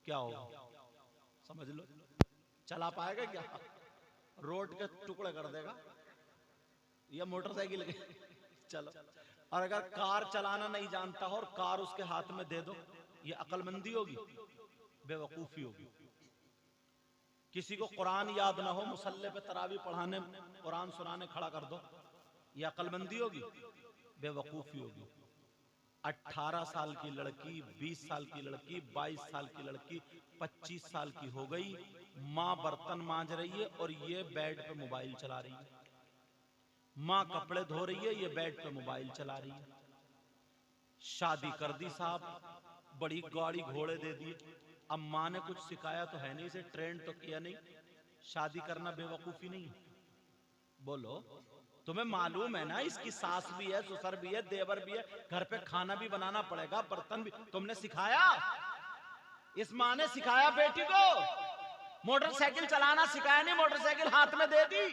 क्या होगा समझ लो, चला पाएगा क्या? रोड के टुकड़े कर देगा या मोटरसाइकिल के चलो। और अगर कार चलाना नहीं जानता हो और कार उसके हाथ में दे दो, ये अक्लमंदी होगी? बेवकूफी होगी। किसी को कुरान याद ना हो, मुसल्ले पे तरावी पढ़ाने कुरान सुनाने खड़ा कर दो, ये अक्लमंदी होगी? बेवकूफी होगी। 18 साल की लड़की, 20 साल की लड़की, 22 साल की लड़की, 25 साल की हो गई, माँ बर्तन मांज रही है और ये बेड पे मोबाइल चला रही है। माँ कपड़े धो रही है, ये बेड पे मोबाइल चला रही है। शादी कर दी साहब, बड़ी गाड़ी घोड़े दे दिए। अब माँ ने कुछ सिखाया तो है नहीं, इसे ट्रेंड तो किया नहीं। शादी करना बेवकूफी नहीं? बोलो, तुम्हें मालूम है ना इसकी सास भी है, ससुर भी है, देवर भी है, घर पे खाना भी बनाना पड़ेगा, बर्तन भी। तुमने सिखाया? इस माँ ने सिखाया बेटी को? मोटरसाइकिल चलाना सिखाया नहीं, मोटरसाइकिल हाथ में दे दी।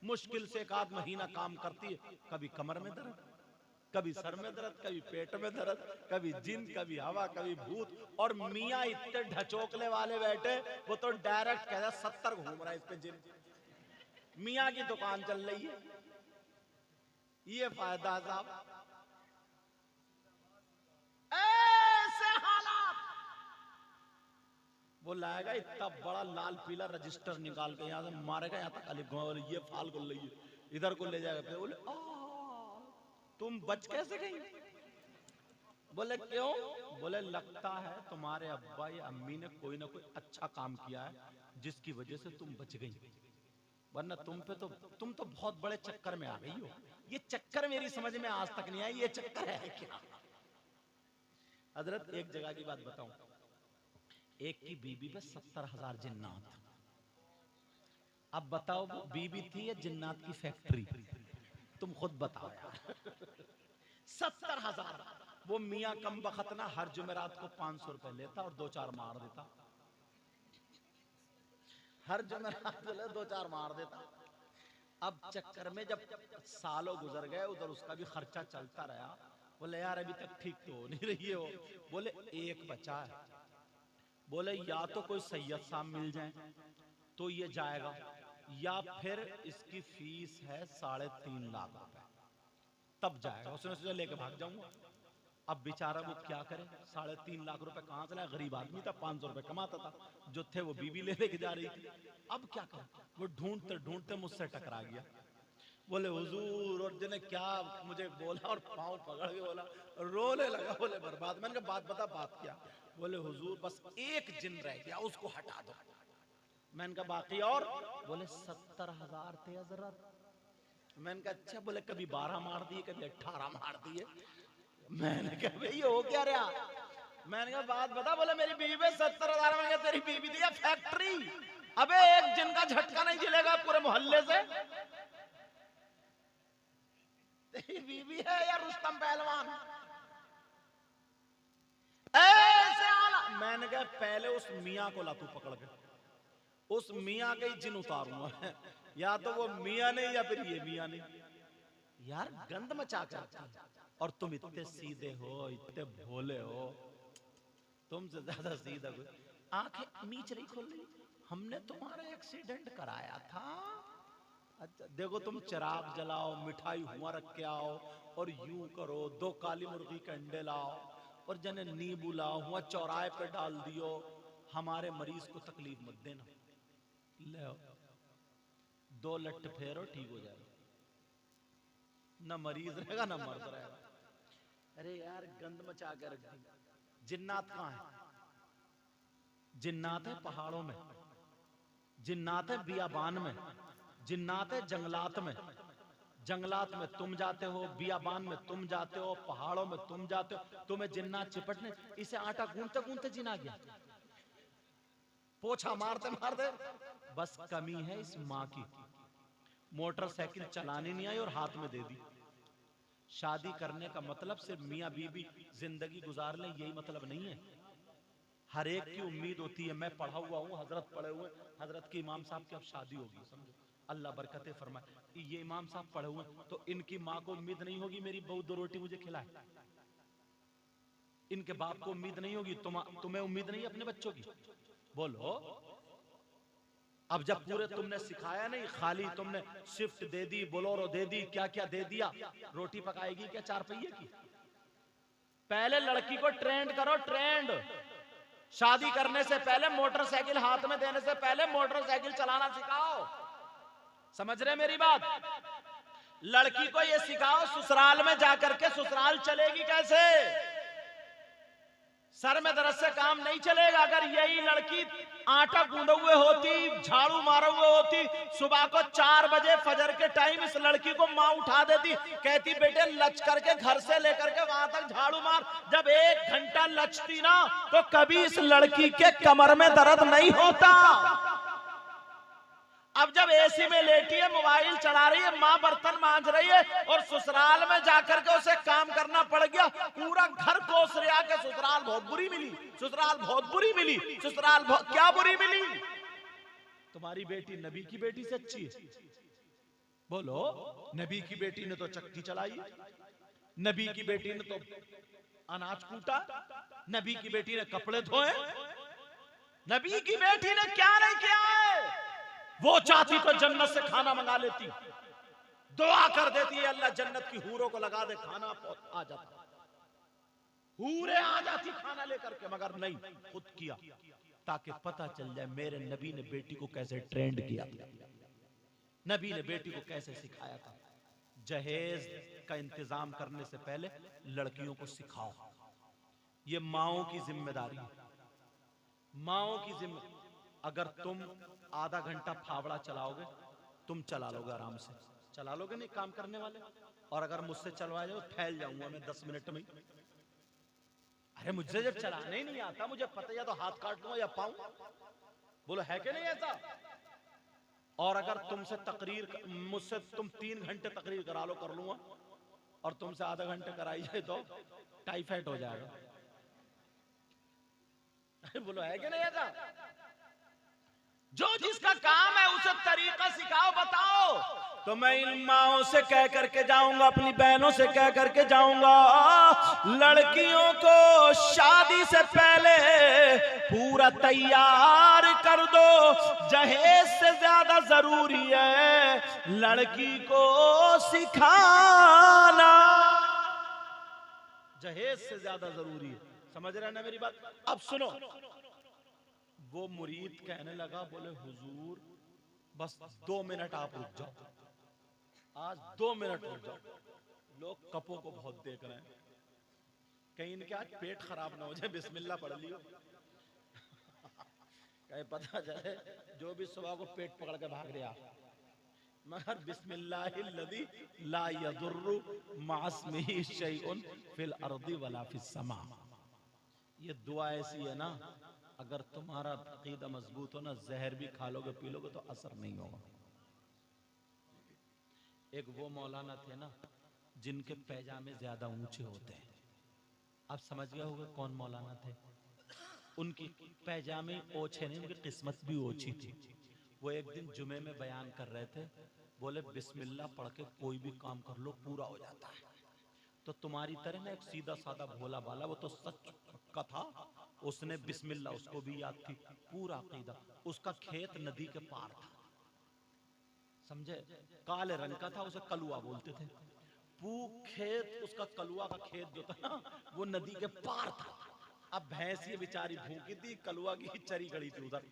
मुश्किल से एक आध महीना काम करती है, कभी कमर में दर्द, कभी सर में दर्द, कभी पेट में दर्द, कभी जिन, कभी हवा, कभी भूत। और मियाँ इतने ढचोकले वाले बैठे, वो तो डायरेक्ट कह रहा 70 घूम रहा है इस पे जिन। मियाँ की दुकान चल रही है। ये फायदा साहब, ऐसे हालात। वो लाएगा इतना बड़ा लाल पीला रजिस्टर निकाल के, यहां से मारेगा, यहां तक अली ये फाल को ले, इधर को ले जाएगा। फिर बोले तुम बच कैसे गई? बोले क्यों? बोले लगता है तुम्हारे अब्बा या अम्मी ने कोई ना कोई अच्छा काम किया है जिसकी वजह से तुम बच गई, वरना तुम तो बहुत बड़े चक्कर में आ गई हो। ये चक्कर मेरी समझ में आज तक नहीं आई, ये चक्कर है क्या? हजरत एक जगह की बात बताऊं, एक की बीबी पे 70,000 जिन्नात। अब बताओ वो बीबी थी या जिन्नात की फैक्ट्री? तुम खुद बताओ यार। 70,000। वो मियाँ कम बखत ना हर जुमेरात को 500 रुपए लेता और 2-4 मार देता। हर जुमेरात को 2-4 मार देता। अब चक्कर में जब सालों गुजर गए, उधर उसका भी खर्चा चलता रहा। बोले यार अभी तक ठीक तो हो नहीं रही है वो। बोले एक बचा है। बोले या तो कोई सैयद साहब मिल जाए तो ये जाएगा, या फिर इसकी फीस है 3.5 लाख रुपए, तब जाएगा। उसने सोचा लेके भाग जाऊंगा। अब बेचारा वो क्या करे, 3.5 लाख रुपए कहां से लाए? गरीब आदमी था, 500 रुपए कमाता था, जो थे वो बीबी ले लेके जा रही थी। अब क्या करे? वो ढूंढते ढूंढते मुझसे टकरा गया। बोले हुजूर, और जिन्हें क्या मुझे बोला और पांव पकड़ के बोला, रोने लगा। बोले बर्बाद। मैंने कहा बात बता, बात क्या? बोले हुजूर बस एक जिन रह गया, उसको हटा दो। मैंने कहा बाकी और? बोले 70,000 थे हजरत। मैंने कहा अच्छा। बोले कभी 12 मार दिए, कभी 18 मार दिए। मैंने कहा भाई हो क्या रहा? मैंने कहा बात बता। बोले मेरी बीवी पे 70,000। मैंने कहा तेरी बीवी थी या फैक्ट्री? अबे एक जिन का झटका नहीं झेलेगा पूरे मोहल्ले से। तेरी बीवी है या रुस्तम पहलवान? ऐसे आला। मैंने कहा पहले उस मियाँ को ला तू पकड़ के, उस मियाँ के ही जिन उतारूंगा। या तो वो मियाँ नहीं या फिर ये मियाँ नहीं। यार गंद मचा कर, और तुम इतने सीधे हो, इतने भोले हो, तुमसे ज्यादा सीधा कोई। आंखें नीच नहीं खोल रही। हमने तुम्हारा एक्सीडेंट कराया था। अच्छा देखो, तुम चिराग जलाओ, मिठाई हुआ रख के आओ, और यूं करो 2 काली मुर्गी के अंडे लाओ, और जने नींबू लाओ, हुआ चौराहे पे डाल दियो। हमारे मरीज को तकलीफ मत देना। ले 2 लट्ठ फेरो, ठीक हो जाएगा। ना मरीज रहेगा ना मर्द रहेगा। अरे यार गंद मचा के रख दी। जिन्नात कहाँ है? जिन्नात है पहाड़ों में, जिन्नात है बियाबान में, जिन्नात है जंगलात में। जंगलात में तुम जाते हो, बियाबान में तुम जाते हो, पहाड़ों में तुम जाते हो, तुम्हें जिन्नात चिपटने। इसे आटा गूंथते गूंथते जिना गया, पोछा मारते मारते। बस कमी है इस माँ की, मोटरसाइकिल चलानी नहीं आई और हाथ में दे दी। शादी करने का मतलब सिर्फ मियाँ बीबी जिंदगी गुजार लें, यही मतलब नहीं है। हर एक की उम्मीद होती है। मैं पढ़ा हुआ हूँ, हजरत पढ़े हुए, हजरत के इमाम साहब की अब शादी होगी, समझो, अल्लाह बरकतें फरमाए। ये इमाम साहब पढ़े हुए, तो इनकी माँ को उम्मीद नहीं होगी मेरी बहू 2 रोटी मुझे खिलाए? इनके बाप को उम्मीद नहीं होगी, तुम्हें उम्मीद नहीं है अपने बच्चों की? बोलो। अब जब पूरे तुमने सिखाया नहीं, खाली तुमने शिफ्ट दे दी, बोलोरो दे दी, क्या क्या दे दिया, रोटी पकाएगी क्या 4 पहिए की? पहले लड़की को ट्रेंड करो, ट्रेंड। शादी करने से पहले मोटरसाइकिल हाथ में देने से पहले मोटरसाइकिल चलाना सिखाओ। समझ रहे मेरी बात? लड़की को यह सिखाओ ससुराल में जाकर के ससुराल चलेगी कैसे। सर में दर्द से काम नहीं चलेगा। अगर यही लड़की आटा गूंदे हुए होती, झाड़ू मारे हुए होती, सुबह को 4 बजे फजर के टाइम इस लड़की को माँ उठा देती, कहती बेटे लच करके घर से लेकर के वहां तक झाड़ू मार। जब 1 घंटा लचती ना तो कभी इस लड़की के कमर में दर्द नहीं होता। अब जब एसी में लेटी है, मोबाइल चला रही है, माँ बर्तन मांज रही है और ससुराल में जाकर के उसे काम करना पड़ गया, पूरा घर कोस रहा के ससुराल बहुत बुरी मिली, ससुराल बहुत बुरी मिली, ससुराल बहुत क्या बुरी मिली। तुम्हारी बेटी नबी की बेटी से अच्छी है? बोलो। नबी की बेटी ने तो चक्की चलाई, नबी की बेटी ने तो अनाज कूटा, नबी की बेटी ने कपड़े धोए, नबी की बेटी ने क्या नहीं किया है। वो चाहती तो जन्नत से खाना मंगा लेती, दुआ कर देती है अल्लाह जन्नत की हूरों को लगा दे, खाना आ जाता, हूरे आ जाती खाना लेकर के, मगर नहीं, खुद किया ताकि पता चल जाए मेरे नबी ने बेटी को कैसे ट्रेंड किया था, नबी ने बेटी को कैसे सिखाया था। जहेज का इंतजाम करने से पहले लड़कियों को सिखाओ, ये माओं की जिम्मेदारी है, माओं की जिम्मेदारी। अगर तुम आधा घंटा फावड़ा चलाओगे, तुम चला लोगे आराम से, चला लोगे नहीं काम करने वाले, और अगर मुझसे चलवा जाओ फैल जाऊंगा मैं 10 मिनट में। अरे मुझसे जब चलाने ही नहीं आता, मुझे पता या तो हाथ काट दूंगा या पाऊं। बोलो है कि नहीं ऐसा? और अगर तुमसे तकरीर, मुझसे तुम 3 घंटे तकरीर करा लो, कर लूंगा, और तुमसे आधा घंटे कराई जाए तो टाइफाइड हो जाएगा। अरे बोलो है कि नहीं ऐसा? जो जिसका काम है उसे तरीका सिखाओ, बताओ। तो मैं इन माओं से कह करके जाऊंगा, अपनी बहनों से कह करके जाऊंगा, लड़कियों को शादी से पहले पूरा तैयार कर दो। जहेज से ज्यादा जरूरी है लड़की को सिखाना, जहेज से ज्यादा जरूरी है। समझ रहे हैं ना मेरी बात? अब सुनो, वो मुरीद कहने लगा, बोले हुजूर बस 2 मिनट आप रुक जाओ, आज 2 मिनट रुक जाओ। लोग कपों को बहुत देख रहे हैं, कहीं इनके आज पेट खराब ना हो जाए, बिस्मिल्लाह पढ़ लियो। कहीं पता चले जो भी सुबह को पेट पकड़ के भाग रहा, मगर बिस्मिल्लाहिल्लज़ी ला यदुर्रु मास्मिही शैउन फिल अर्दी वला फिस समा। ये दुआ ऐसी है ना, अगर तुम्हारा अकीदा मजबूत हो ना, जहर भी खा लोगे पी लोगे तो असर नहीं होगा। एक वो मौलाना थे ना जिनके पैजामे ज्यादा ऊंचे होते हैं, आप समझ गए होंगे कौन मौलाना थे। उनकी पैजामे ओछे नहीं, उनकी किस्मत भी ओछी थी। वो एक दिन जुमे में बयान कर रहे थे, बोले बिस्मिल्लाह पढ़ के कोई भी काम कर लो पूरा हो जाता है। तो तुम्हारी तरह ना एक सीधा साधा भोला भाला, वो तो सच का था, उसने बिस्मिल्लाह उसको भी याद थी, पूरा अकीदा। उसका खेत नदी के पार था, समझे, काले रंग का था, उसे कलुआ बोलते थे। खेत उसका कलुआ का खेत जो था ना, वो नदी के पार था। अब भैंस ये बेचारी भूखी थी, कलुआ की चरी गड़ी थी उधर,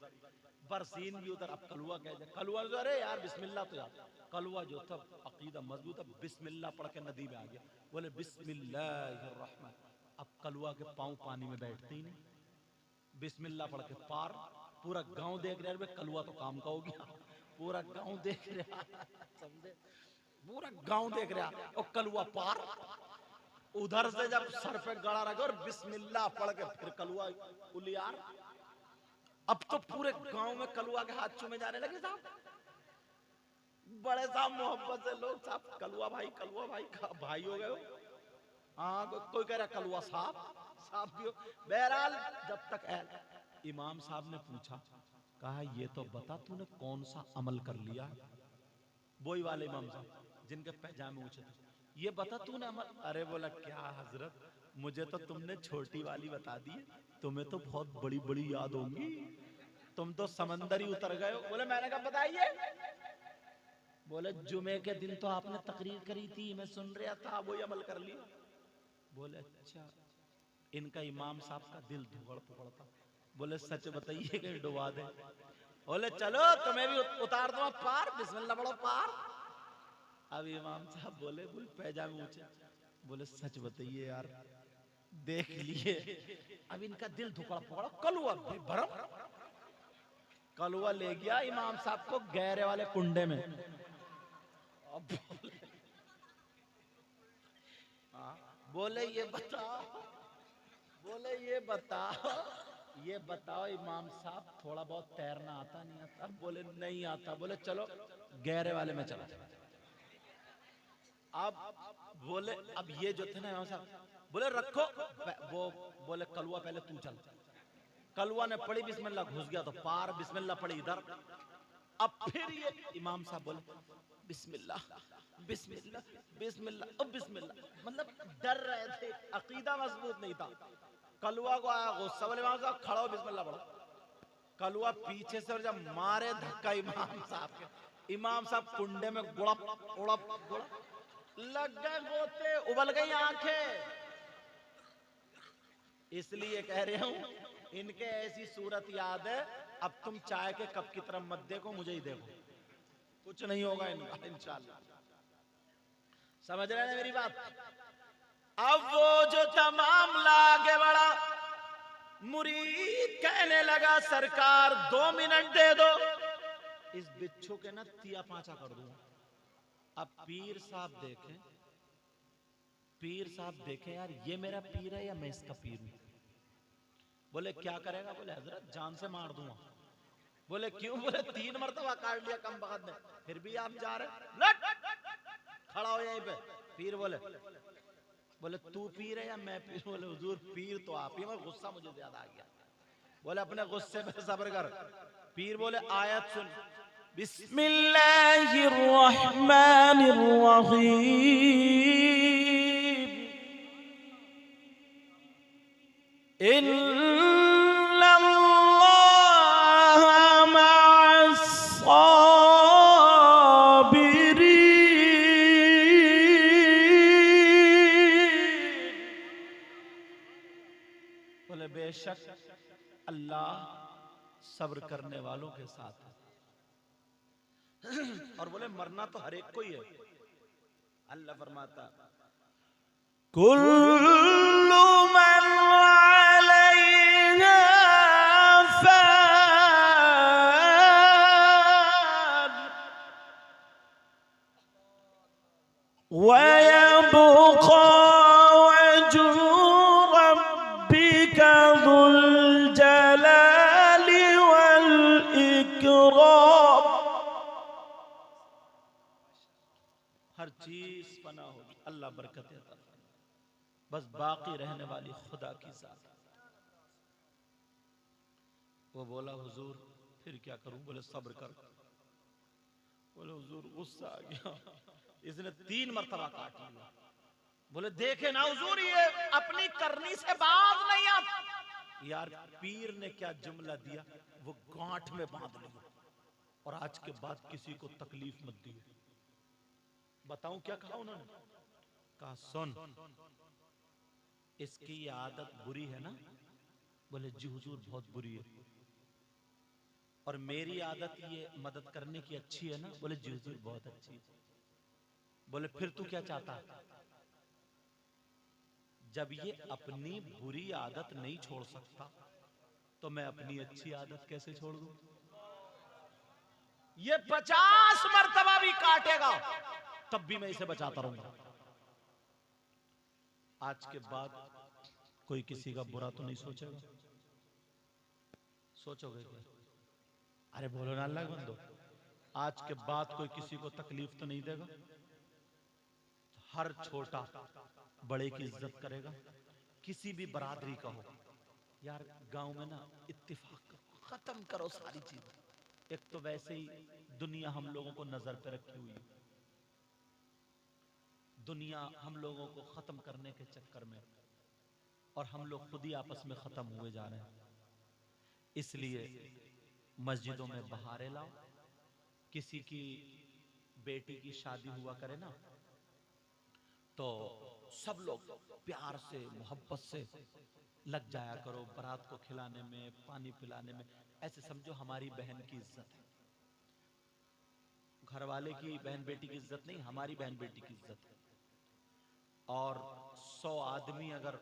बरसीन भी उधर। अब कलुआ कह, कलुआ अरे यार बिस्मिल्लाह तो यार, कलुआ जो था अकीदा मजबूत है, बिस्मिल्लाह पढ़ के नदी में आ गया, बोले बिस्मिल्लाहिर्रहमान। अब कलुआ के पांव पानी में बैठते ही नहीं, बिस्मिल्लाह पढ़ के पार। पूरा गांव देख रहा है, कलुआ तो काम का हो गया, पूरा गांव देख रहा, समझे, पूरा गांव देख रहा, और कलुआ पार। उधर से जब सर पे गड़ा रखा और बिस्मिल्लाह पढ़ के फिर कलुआ उलियार। अब तो पूरे गांव में कलुआ के हाथ चूमे जाने लगे साहब, बड़े साहब मोहब्बत से लोग, साहब कलुआ भाई भाई हो गए हो। हाँ, कोई कह रहा कलुआ साहब भी हो। बहरहाल जब तक इमाम साहब ने पूछा, कहा ये तो बता तूने कौन सा अमल कर लिया। वही वाले इमाम साहब जिनके पैजामे ऊंचे थे, ये बता तूने अमल। अरे बोला क्या हजरत, मुझे तो तुमने छोटी वाली बता दी, तुम्हें तो बहुत बड़ी बड़ी याद होंगी, तुम तो समंदर ही उतर गए हो। बोले मैंने कहा बताइए। बोले जुमे के दिन तो आपने तकरीर करी थी, मैं सुन रहा था, वही अमल कर लिया। बोले अच्छा। इनका इमाम साहब का दिल धुगड़ पुगड़ता। बोले सच बताइए कि डुबा दे। बोले चलो तुम्हें भी उतार दो पार, बिस्मिल्लाह पढ़ो पार। अब इमाम साहब बोले पैजामे ऊंचे। बोले सच बताइए यार, देख लिए। अब इनका दिल धुकड़ा पुकड़ा। कलुआ भरम, कलुआ ले गया इमाम साहब को गहरे वाले कुंडे में। अब बोले ये बताओ, बोले ये बताओ इमाम साहब, थोड़ा बहुत तैरना आता नहीं आता? बोले नहीं आता। बोले चलो गहरे वाले में चलो। अब बोले अब ये जो थे ना इमाम साहब, बोले रखो वो। बोले कलुआ पहले तू चल। कलुआ ने पढ़ी बिस्मिल्लाह, घुस गया तो पार, बिस्मिल्लाह पढ़ी इधर। अब फिर ये इमाम साहब बोले बिस्मिल्लाह बिस्मिल्लाह बिस्मिल्लाह, अब बिस्मिल्लाह। मतलब डर रहे थे, अकीदा मजबूत नहीं था। कलुआ को आया गुस्सा, बोले इमाम साहब खड़ा हो, बिस्मिल्लाह पढ़ो। कलुआ पीछे से और जब मारे धक्का इमाम साहब के, इमाम साहब कुंडे में गुड़प उड़प गुड़प लग गए गोते, उबल गई आंखें। इसलिए कह रहा हूं, इनके ऐसी सूरत याद है। अब तुम चाय के कप की तरफ मत देखो, मुझे ही देखो, कुछ नहीं होगा इनका इंशाल्लाह। समझ रहे हैं मेरी बात? अब वो जो तमाम आगे बढ़ा, मुरीद कहने लगा सरकार 2 मिनट दे दो, इस बिच्छू के ना तिया पांचा कर दूंगा। अब पीर साहब देखें यार, ये मेरा पीर है या मैं इसका पीर हूं? बोले क्या करेगा? बोले हजरत जान से मार दूंगा। बोले क्यों? बोले 3 मरतबा काट लिया कम वक्त में, फिर भी आप जा रहे। खड़ा हो यहीं पे। पीर बोले तू पीर है या मैं पीर? बोले हुजूर पीर तो आप ही, मगर गुस्सा मुझे ज्यादा आ गया। बोले अपने गुस्से पे सब्र कर। पीर बोले आयत सुन, बिस्मिल्लाहिर्रहमानिर्रहीम, इन्नल्लाह मअस्साबिरीन। बोले बेशक अल्लाह सब्र करने वालों के साथ है। और बोले मरना तो हर एक को ही है। अल्लाह फरमाता कुल्लु मन अलैहा फान व यबqa वजहु रब्बिका ज़ुल जलाली वल इकराम। हर चीज फना होगी, अल्लाह बरकत अता फरमाए, बस बाकी रहने वाली खुदा की जात। वो बोला हुजूर फिर क्या करूं? बोले सब्र कर। बोले हुजूर गुस्सा आ गया, इसने 3 मरतबा काट लिया। बोले देखे ना हुजूर, ये अपनी करनी से बाज नहीं आता। यार पीर ने क्या जुमला दिया, वो गांठ में बांध लिया। और आज के बाद किसी को तकलीफ मत दियो। बताऊं क्या कहा उन्होंने? कहा सुन, इसकी ये आदत बुरी है ना? बोले जी हुजूर बहुत बुरी है। और मेरी आदत ये मदद करने की अच्छी है ना? बोले जी हुजूर बहुत अच्छी है। बोले फिर तू क्या चाहता है? जब ये अपनी बुरी आदत नहीं छोड़ सकता तो मैं अपनी अच्छी आदत कैसे छोड़ दूं? ये 50 मरतबा भी काटेगा तब भी मैं इसे बचाता रहूंगा। आज के बाद कोई किसी का बुरा तो नहीं सोचेगा? सोचोगे क्या? अरे बोलो ना अल्लाह के बंदो, आज के बाद कोई किसी को तकलीफ तो नहीं देगा? हर छोटा बड़े की इज्जत करेगा, किसी भी बरादरी का हो। यार गांव में ना इत्तेफाक खत्म करो सारी चीजें। एक तो वैसे ही दुनिया हम लोगों को नजर पे रखी हुई है। दुनिया हम लोगों को खत्म करने के चक्कर में और हम लोग खुद ही आपस में खत्म हुए जा रहे हैं। इसलिए मस्जिदों में बहारे लाओ। किसी की बेटी की शादी हुआ करे ना, तो सब लोग प्यार से मोहब्बत से लग जाया करो, बारात को खिलाने में, पानी पिलाने में। ऐसे समझो हमारी बहन की इज्जत है। घर वाले की बहन बेटी की इज्जत नहीं, हमारी बहन बेटी की इज्जत है। और 100 आदमी अगर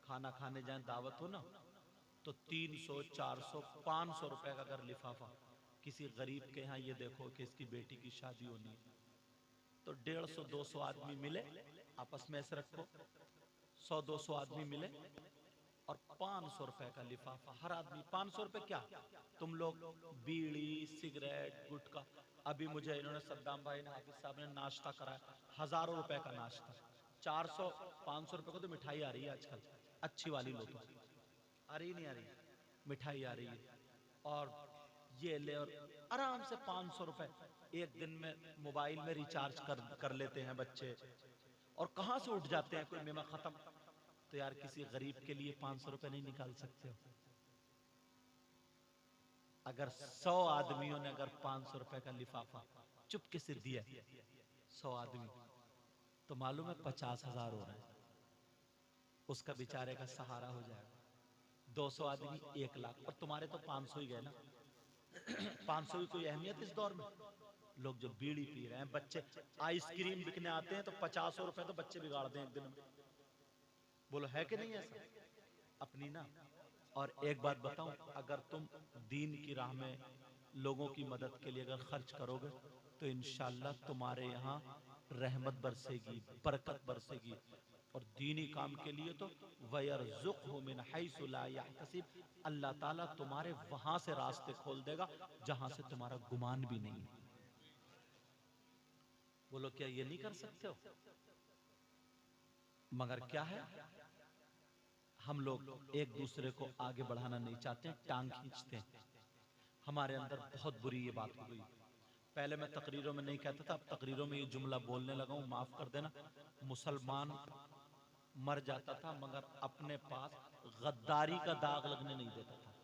खाना खाने जाए, दावत हो ना, तो 300, 400, 500 रुपए का अगर लिफाफा किसी गरीब के यहाँ, ये देखो कि इसकी बेटी की शादी होनी है, तो 150, 200 आदमी मिले, आपस में ऐसे रखो, 100, 200 आदमी मिले और 500 रुपए का लिफाफा, हर आदमी 500 रुपए। क्या तुम लोग बीड़ी, सिगरेट, गुटखा, अभी मुझे इन्होंने सद्दाम भाई ने, हाफिज साहब ने नाश्ता कराया, हजारों रुपए का नाश्ता, 400, 500 रुपए को तो मिठाई आ रही है आजकल, अच्छी वाली लो तो आ रही नहीं आ रही, मिठाई आ रही है। और ये ले, और आराम से 500 रुपए एक दिन में मोबाइल में रिचार्ज कर लेते हैं बच्चे, और कहां से उठ जाते हैं, कोई मेमा खत्म। तो यार किसी गरीब के लिए 500 रुपए नहीं निकाल सकते हो? अगर 100 आदमियों ने अगर 500 रुपए का लिफाफा चुपके से दिया, 100 आदमी, तो मालूम है 50,000 हो रहा है, उसका बेचारे का सहारा हो जाएगा। 200 आदमी 1 लाख, और तुम्हारे तो 500 ही गए ना। 500 की कोई अहमियत इस दौर में? लोग जो बीड़ी पी रहे हैं, बच्चे आइसक्रीम बिकने आते हैं, तो 50 रुपए तो बच्चे बिगाड़ दें एक दिन में। बोलो है कि नहीं ऐसा? अपनी ना। और एक बात बताऊं, अगर तुम दीन की राह में लोगों की मदद के लिए अगर खर्च करोगे, तो इंशाअल्लाह तुम्हारे यहाँ रहमत बरसेगी, बरकत बरसेगी। और दीनी काम के लिए तो वयरज़ुक़हु मिन हैसु ला यहतसिब, अल्लाह ताला तुम्हारे वहां से रास्ते खोल देगा जहां से तुम्हारा गुमान भी नहीं है। बोलो क्या ये नहीं कर सकते हो? मगर क्या है, हम लोग एक दूसरे को आगे बढ़ाना नहीं चाहते हैं, टांग खींचते हैं। हमारे अंदर बहुत बुरी ये बात हो गई। पहले मैं तकरीरों में नहीं कहता था, अब तकरीरों में ये जुमला बोलने लगा हूं, माफ कर देना। मुसलमान मर जाता था मगर अपने पास गद्दारी का दाग लगने नहीं देता था।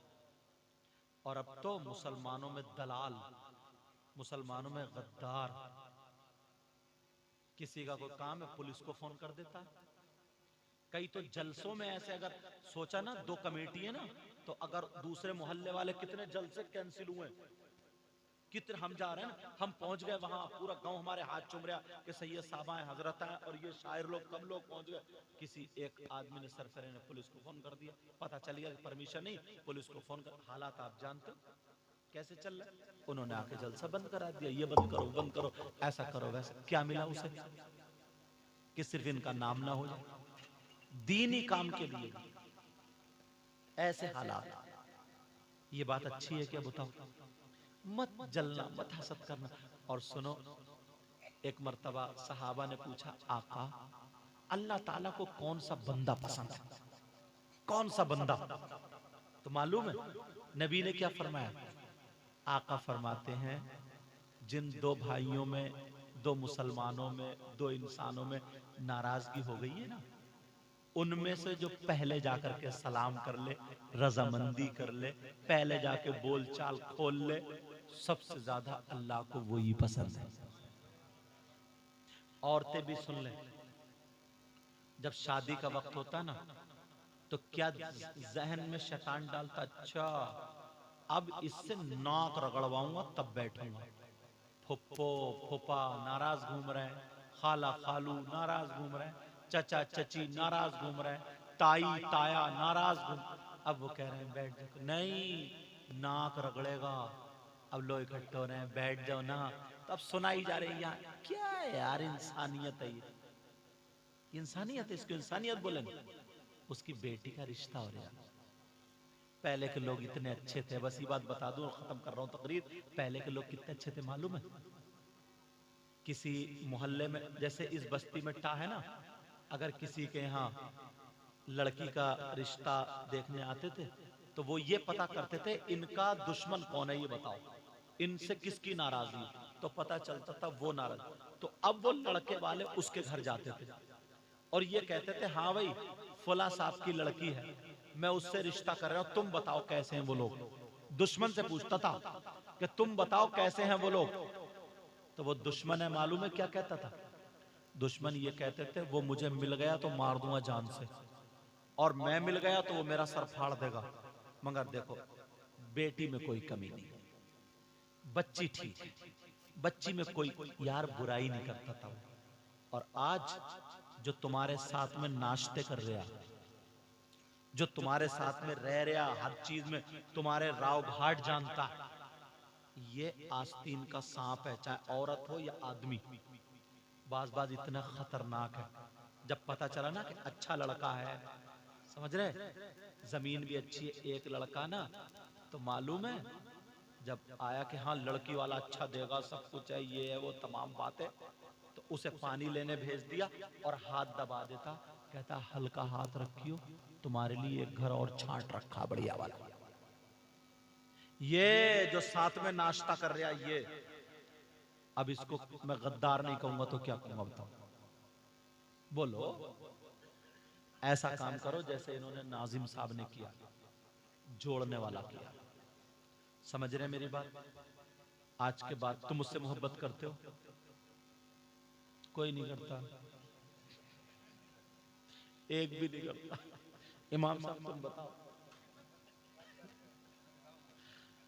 और अब तो मुसलमानों में दलाल, मुसलमानों में गद्दार। किसी का कोई काम है, पुलिस को फोन कर देता है। कई तो जलसों में ऐसे, अगर सोचा ना 2 कमेटी है ना, तो अगर दूसरे मोहल्ले वाले कितने जलसे कैंसिल हुए, कितने हम जा रहे हैं ना, हम पहुंच गए वहां, पूरा गांव हमारे हाथ चूम रहा कि सैयद साहबा है, हजरत है, और ये शायर लोग, कब लोग पहुंच गए। किसी एक आदमी ने, सरसरे ने पुलिस को फोन कर दिया, पता चल गया कि परमिशन नहीं, पुलिस को फोन कर। हालात आप जानते हो कैसे चल रहा है। उन्होंने आके जलसा बंद करा दिया, ये बंद करो, बंद करो, ऐसा करो, वैसा। क्या मिला उसे कि सिर्फ इनका नाम ना हो जाए? दीनी काम के लिए ऐसे हालात, ये बात अच्छी है क्या? बताओ। मत जलना, मत हसद करना। और सुनो, एक मर्तबा सहाबा ने पूछा, आका अल्लाह ताला को कौन सा बंदा पसंद है? कौन सा बंदा? तो मालूम है नबी ने क्या फरमाया? आका फरमाते हैं, जिन 2 भाइयों में, 2 मुसलमानों में, 2 इंसानों में नाराजगी हो गई है ना, उनमें से जो पहले जाकर के सलाम कर ले, रजामंदी कर ले, पहले जाके बोलचाल खोल ले, सबसे ज्यादा अल्लाह को वो ही पसंद है। औरतें भी सुन ले, जब शादी का वक्त होता ना, तो क्या जहन में शैतान डालता, अच्छा अब इससे नाक रगड़वाऊंगा तब बैठूंगा। फुप्पो फुपा नाराज घूम रहे हैं, खाला खालू नाराज घूम रहे हैं, चचा चची नाराज घूम रहे हैं, ताई ताया नाराज घूम। अब वो कह रहे हैं बैठ जाओ, नहीं नाक रगड़ेगा। अब लोग इकट्ठे हो रहे हैं, बैठ जाओ ना। तब सुनाई जा रही है, यार क्या है यार, इंसानियत है ये, इंसानियत है, इसको इंसानियत बोले। उसकी बेटी का रिश्ता हो रहा। पहले के लोग इतने अच्छे थे, बस ये बात बता दूं और खत्म कर रहा हूं तकरीर। पहले के लोग कितने अच्छे थे मालूम है? किसी मोहल्ले में, जैसे इस बस्ती में टा है ना, अगर किसी के यहाँ लड़की का रिश्ता देखने आते थे, तो वो ये पता करते थे इनका दुश्मन कौन है, ये बताओ, इनसे किसकी नाराजगी, तो पता चलता था वो नाराज। तो अब वो लड़के वाले उसके घर जाते थे और ये कहते थे, हाँ भाई फुला साहब की लड़की है, मैं उससे रिश्ता कर रहा हूं, तुम बताओ कैसे हैं वो लोग। दुश्मन से पूछता था कि तुम बताओ कैसे हैं वो लोग। तो वो दुश्मन है, मालूम है क्या कहता था? दुश्मन ये कहते थे, वो मुझे मिल गया तो मार दूंगा जान से, और मैं मिल गया तो वो मेरा सर फाड़ देगा। मगर देखो, बेटी में कोई कमी नहीं, बच्ची ठीक है, बच्ची में कोई यार बुराई नहीं करता था। और आज जो तुम्हारे साथ में नाश्ते कर रहा, जो तुम्हारे साथ में रह रहा, हर चीज में तुम्हारे राव घाट जानता है, ये आस्तीन का सांप है, चाहे औरत हो या आदमी। बाज बाज इतना खतरनाक है। जब पता चला ना कि अच्छा लड़का है, समझ रहे, जमीन भी अच्छी है, एक लड़का ना, तो मालूम है जब आया कि हाँ लड़की वाला अच्छा देगा, सब कुछ है, ये है वो तमाम बातें, तो उसे पानी लेने भेज दिया और हाथ दबा देता, कहता हल्का हाथ रखियो, तुम्हारे लिए एक घर और छांट रखा बढ़िया वाला। ये जो साथ में नाश्ता कर रहा, ये अब इसको मैं गद्दार नहीं कहूंगा तो क्या कहूंगा बताओ? बोलो। ऐसा काम करो जैसे इन्होंने नाजिम साहब ने किया, जोड़ने वाला किया। समझ रहे मेरी बात? आज के बाद तुम मुझसे मोहब्बत करते हो? कोई नहीं करता, एक भी नहीं करता। इमाम साहब तुम बताओ।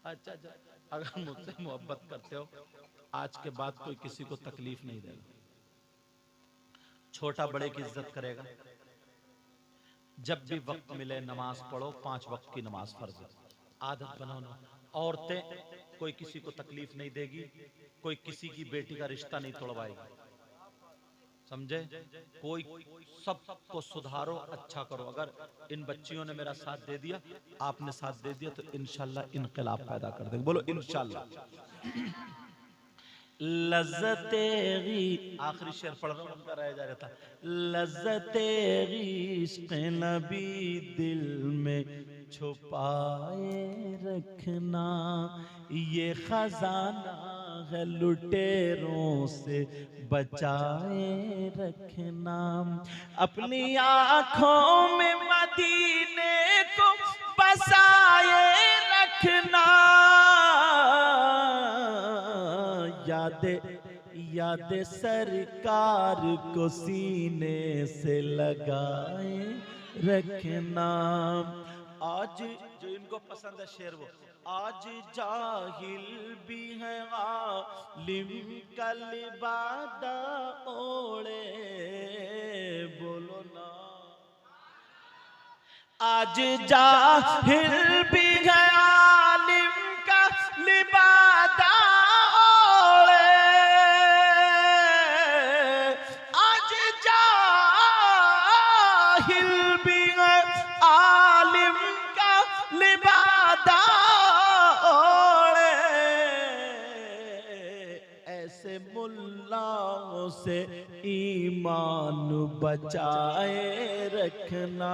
अच्छा अच्छा, अगर मुझसे मोहब्बत करते हो, आज के बाद कोई किसी को तकलीफ नहीं देगा, छोटा बड़े की इज्जत करेगा। जब भी वक्त मिले नमाज पढ़ो, 5 वक्त की नमाज फर्ज है, आदत बनाओ ना। औरतें कोई किसी को तकलीफ नहीं देगी, कोई किसी की बेटी का रिश्ता नहीं तोड़वाएगी, समझे? कोई सबको सुधारो, अच्छा करो। अगर इन बच्चियों ने मेरा साथ दे दिया, आपने साथ दे दिया, तो इंशाल्लाह इनकलाब पैदा कर देंगे। बोलो इंशाल्लाह। लज़्ज़त-ए-गी, आखिरी शेर पढ़ रहा हूं, उनका रह जा रहा था। लज़्ज़त-ए-गी इश्क़ नबी दिल में छुपाए रखना, ये खजाना है लुटेरों से बचाए रखना, अपनी आंखों में मदीने को बसाए रखना, याद सरकार को सीने से लगाए रखना। आज जो इनको पसंद है शेर, वो आज जाहिल भी है आलिम का लिबादा ओढ़े, बोलो ना। आज जाहिल भी है आलिम का लिबादा ओढ़े, आज जाहिल भी है आलिम का लिबादा ओढ़े, ऐसे मुल्लाओं से ईमान बचाए रखना,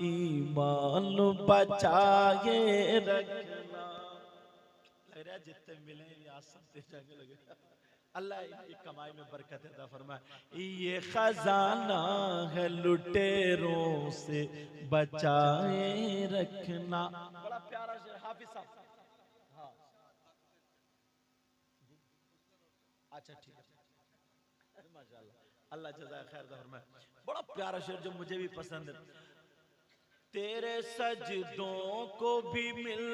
ईमान बचाए रखना। लग रहा है जितने मिले यहाँ सब दे जाने लगे। अल्लाह इनकी कमाई में बरकत अता फरमाए। ये खजाना है लुटेरों से बचाए रखना। बड़ा प्यारा शेर हाफिज साहब। हाँ अच्छा ठीक है, माशाल्लाह, अल्लाह जज़ाए खैर फरमाए। बड़ा प्यारा शेर जो मुझे भी पसंद है। तेरे सजदों को भी मिल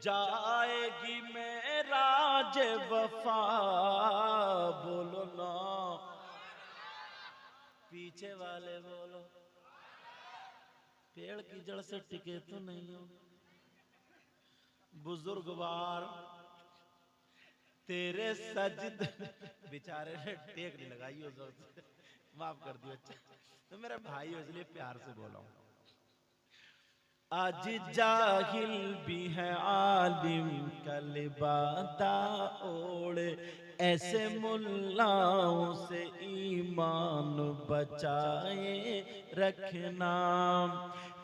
जाएगी मेराज वफा, बोलो ना। पीछे वाले बोलो, पेड़ की जड़ से टिके तो नहीं हो बुजुर्गवार, तेरे सजद बेचारे ने टेक नहीं लगाई उस वक्त, माफ कर दियो। अच्छा तो मेरा भाई हो इसलिए प्यार से बोला हूं। आज जाहिल भी है आलिम का लिबादा ओढ़े, ऐसे मुल्लाओं से ईमान बचाए रखना,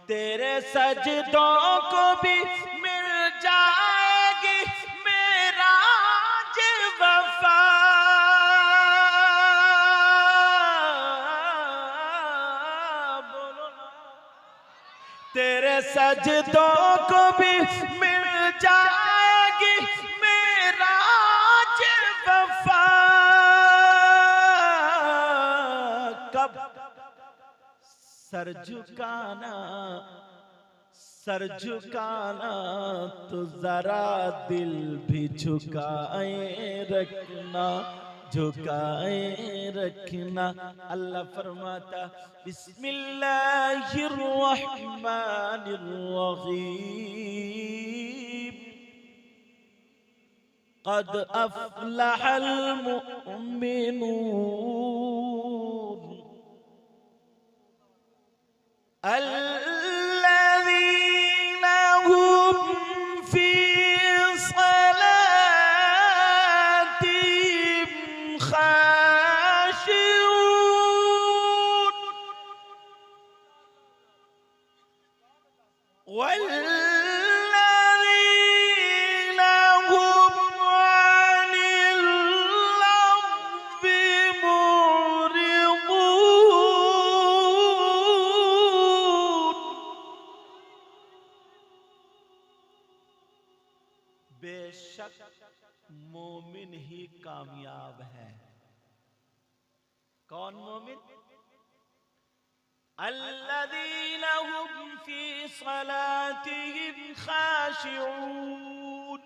तेरे सजदों को भी मिल जाएगी मेराज वफा, बोलो ना। सजदों को भी मिल जाएगी मेराज वफा। कब सर झुकाना तो जरा दिल भी झुकाए रखना, झुकाए रखना। अल्लाह फरमाता बिस्मिल्लाहिर्रहमानिर्रहीम क़द अफ़लहल मुअमिनून अल्लज़ीना हुम फ़ी सलातिहिम ख़ाशिऊन वल्लज़ीना हुम अनिल लग़्वी मुरिदून। बेशक मोमिन ही कामयाब है। कौन मोमिन? अल्लज़ीना हुम फ़ी सलातिहिम ख़ाशिऊन,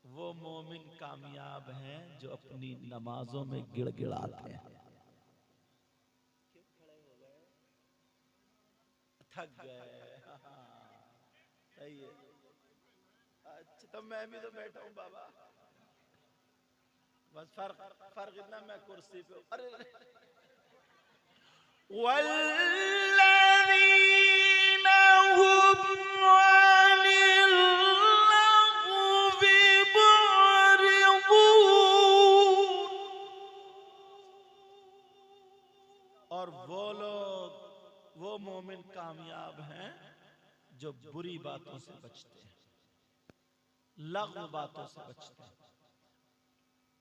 वो मोमिन कामयाब हैं जो अपनी नमाजों में गिड़गिड़ाते हैं। थक गए, सही है। अच्छा तो मैं भी तो बैठा हूँ बाबा, बस फर्क इतना मैं कुर्सी पे। अरे वल्लज़ीना हुम अनिल लग़्वी मुरिदून, और वो लोग, वो मोमिन कामयाब हैं जो बुरी बातों से बचते हैं, लग़्व बातों से बचते हैं।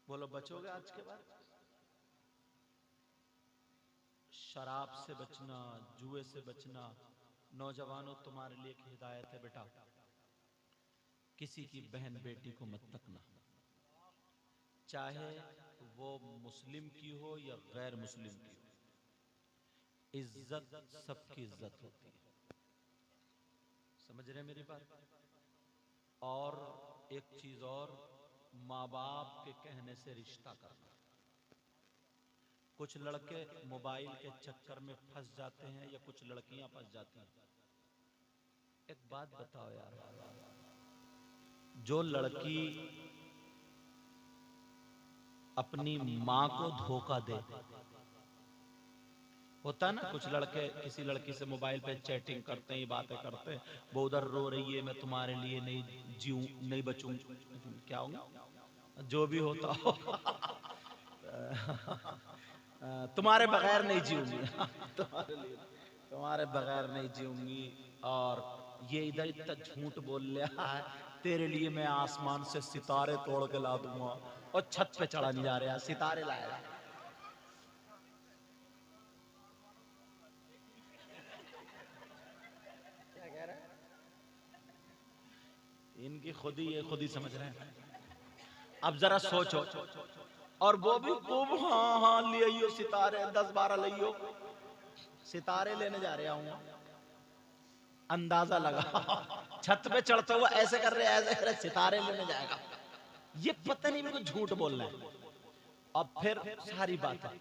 बोलो बचोगे आज के बाद? शराब से बचना, जुए से बचना। नौजवानों तुम्हारे लिए एक हिदायत है बेटा, किसी की बहन बेटी को मत तकना, चाहे वो मुस्लिम की हो या गैर मुस्लिम की हो। इज्जत सबकी इज्जत होती है, समझ रहे मेरी बात? और एक चीज और, माँ बाप के कहने से रिश्ता करना। कुछ लड़के मोबाइल के चक्कर में फंस जाते हैं या कुछ लड़कियां फंस जाती हैं। एक बात बताओ यार, जो लड़की अपनी माँ को धोखा दे, होता ना कुछ लड़के किसी लड़की से मोबाइल पे चैटिंग करते हैं, बातें करते हैं, वो उधर रो रही है मैं तुम्हारे लिए नहीं जीऊं, नहीं बचूं, क्या होगा जो भी होता हो तुम्हारे बगैर नहीं जीऊंगी तुम्हारे लिए, तुम्हारे बगैर नहीं जीऊंगी। और ये इधर इतना झूठ बोल रहा है, तेरे लिए मैं आसमान से सितारे तोड़ के ला दूंगा, और छत पे चढ़ा नहीं जा रहा, सितारे लाया। क्या कह रहा है? इनकी खुद ही समझ रहे हैं। अब जरा सोचो, और वो भी खूब हाँ हाँ लियो सितारे, 10-12 लियो सितारे लेने जा रहा हूँ। अंदाजा लगा छत पे चढ़ते हुए ऐसे कर रहे, ऐसे कर रहे, सितारे लेने जाएगा। ये पता नहीं मेरे को झूठ बोलना है। अब फिर सारी बातें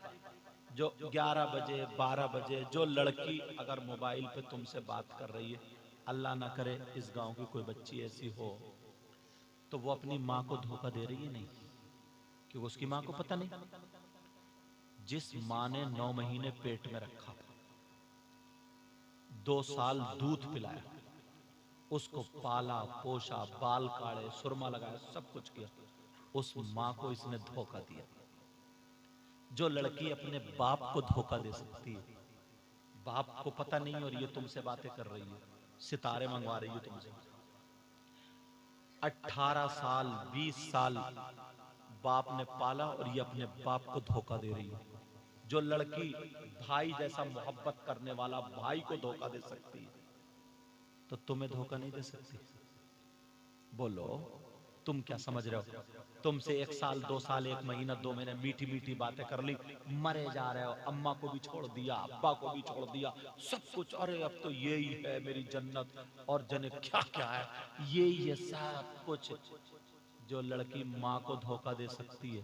जो 11 बजे 12 बजे जो लड़की अगर मोबाइल पे तुमसे बात कर रही है, अल्लाह ना करे इस गांव की कोई बच्ची ऐसी हो, तो वो अपनी माँ को धोखा दे रही है नहीं, क्योंकि उसकी माँ को पता नहीं। जिस माँ ने 9 महीने पेट में रखा, 2 साल दूध पिलाया, उसको पाला पोषा, बाल काढ़े, सुरमा लगाया, सब कुछ किया, उस माँ को इसने धोखा दिया। जो लड़की अपने बाप को धोखा दे सकती है, बाप को पता नहीं और ये तुमसे बातें कर रही है, सितारे मंगवा रही है तुमसे, 18 साल 20 साल बाप ने पाला और ये अपने बाप को धोखा दे रही है। जो लड़की भाई जैसा मोहब्बत करने वाला भाई को धोखा दे सकती है, तो तुम्हें धोखा नहीं दे सकती? बोलो, तुम क्या समझ रहे हो? तुमसे 1 साल 2 साल 1 महीना 2 महीने मीठी मीठी बातें कर ली, मरे जा रहे हो, अम्मा को भी छोड़ दिया, अब्बा को भी छोड़ दिया, सब कुछ, अरे अब तो यही है मेरी जन्नत, और जने क्या क्या है, यही है सब कुछ। जो लड़की माँ को धोखा दे सकती है,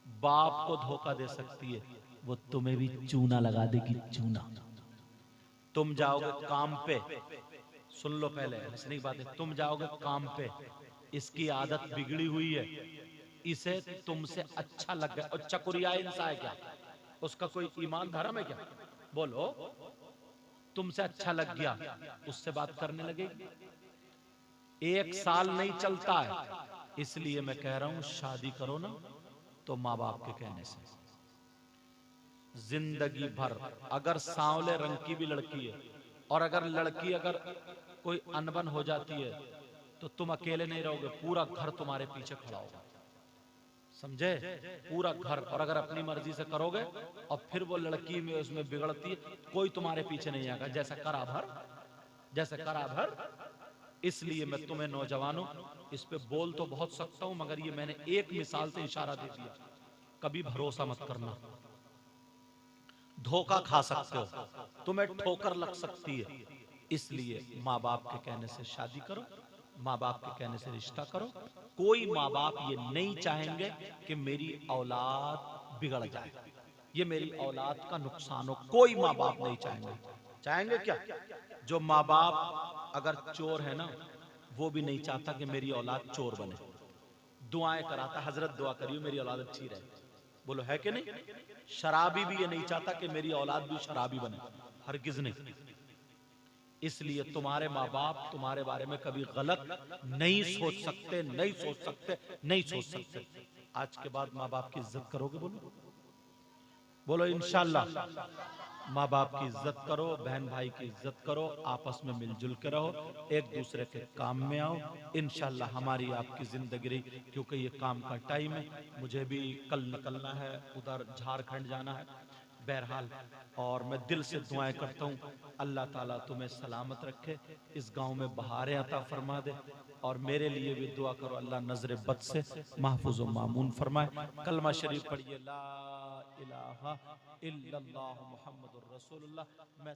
बाप को धोखा दे सकती है, वो तुम्हें भी चूना लगा देगी, चूना। तुम जाओगे काम पे, सुन लो पहले, हंसने की बात है, तुम जाओगे काम पे, इसकी आदत बिगड़ी हुई है, इसे तुमसे अच्छा लग गया, और चकुरिया इंसान है क्या, उसका कोई ईमान धर्म है क्या? बोलो, तुमसे अच्छा लग गया, उससे बात करने लगेगी? 1 साल नहीं चलता है, इसलिए मैं कह रहा हूं शादी करो ना तो माँ बाप के कहने से, जिंदगी भर। अगर सांवले रंग की भी लड़की है, और अगर लड़की अगर कोई अनबन हो जाती है, तो तुम अकेले नहीं रहोगे, पूरा घर तुम्हारे पीछे खड़ा होगा, समझे? पूरा घर। और अगर अपनी मर्जी से करोगे और फिर वो लड़की में उसमें बिगड़ती है, कोई तुम्हारे पीछे नहीं आएगा, जैसा करा भर, जैसे करा भर। इसलिए मैं तुम्हें नौजवानों, इस पे बोल तो बहुत सकता हूं, मगर ये मैंने एक मिसाल से इशारा दे दिया, कभी भरोसा मत करना, धोखा खा सकते हो, तुम्हें ठोकर लग सकती है। इसलिए माँ बाप के कहने से शादी करो, माँ बाप के कहने से रिश्ता करो। कोई माँ बाप ये नहीं चाहेंगे कि मेरी औलाद बिगड़ जाए, ये मेरी औलाद का नुकसान हो, कोई माँ बाप नहीं चाहेंगे। चाहेंगे क्या? जो माँ बाप अगर चोर है ना, वो भी नहीं चाहता कि मेरी औलाद चोर बने, दुआएं कराता, हजरत दुआ करियो मेरी औलाद अच्छी रहे। बोलो है कि नहीं? शराबी भी ये नहीं चाहता कि मेरी औलाद भी शराबी बने, हरगिज नहीं। इसलिए तुम्हारे माँ बाप तुम्हारे बारे में कभी गलत नहीं सोच सकते, नहीं सोच सकते, नहीं सोच सकते। आज के बाद माँ बाप की इज्जत करोगे? बोलो, बोलो इंशाल्लाह। माँ बाप की इज्जत करो, बहन भाई की इज्जत करो, आपस में मिलजुल के रहो, एक दूसरे के काम में आओ, इंशाल्लाह हमारी आपकी जिंदगी रही। क्योंकि ये काम का टाइम है, मुझे भी कल निकलना है, उधर झारखंड जाना है, बहरहाल। और मैं दिल से दुआएं करता हूँ, अल्लाह ताला तुम्हें सलामत रखे, इस गांव में बहारें अता फरमा दे, और मेरे लिए भी दुआ करो, अल्लाह नजर बद से महफूज व मामून फरमाए। कलमा शरीफ पढ़िए, ला इलाहा इल्लल्लाह मुहम्मदुर रसूलुल्लाह। मैं